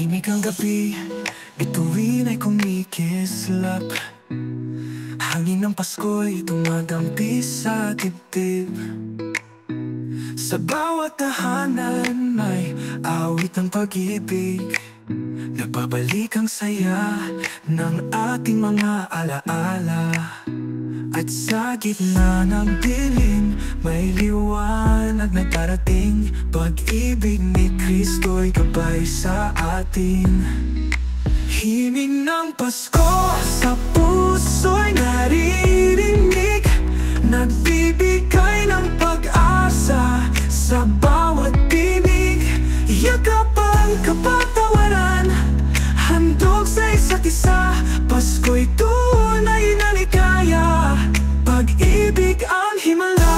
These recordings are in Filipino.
Tahimik ang gabi, bituin ay kumikislap. Hangin ng Pasko'y dumadampi sa dibdib. Sa bawat tahanan may awit ng pag-ibig. Nagbabalik ang saya ng ating mga alaala. At sa gitna ng dilim, may liwanag na darating. Pag-ibig ni Kristo'y gabay sa atin. Himig ng Pasko sa puso'y naririnig. Nagbibigay ng pag-asa sa bawat tinig. Yakap ang kapatawaran, handog sa isa't isa. Pasko'y tunay na ligaya, pag-ibig ang himala.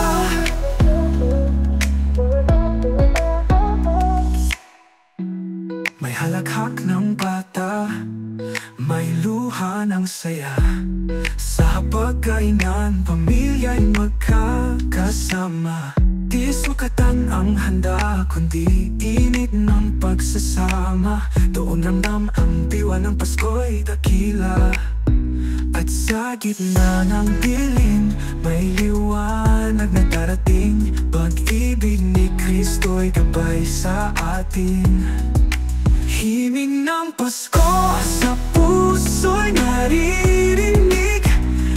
May halakhak ng bata, may luha ng saya. Sa pagkainan, pamilya'y magkakasama. Di sukatan ang handa, kundi init ng pagsasama. Doon ramdam ang diwa ng Pasko'y dakila. At sa gitna ng dilim, may liwanag na darating. Pag-ibig ni Kristo'y gabay sa atin. Himig ng Pasko sa puso'y naririnig.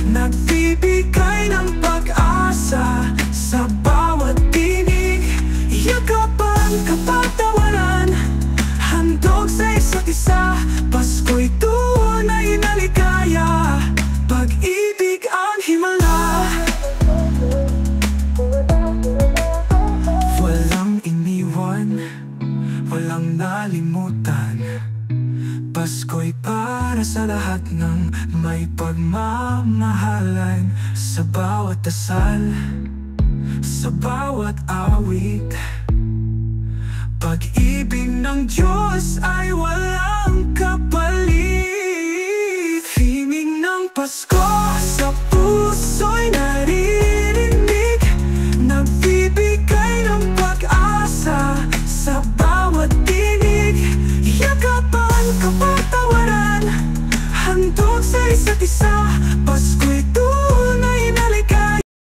Nagbibigay ng pag-asa sa bawat tinig. Yakap ang kapatawaran, handog sa isa't isa. Pasko'y tunay na ligaya, pag-ibig ang himala. Walang iniwan, walang nalimutan. Pasko'y para sa lahat ng may pagmamahalan. Sa bawat dasal, sa bawat awit, pag-ibig ng Diyos ay walang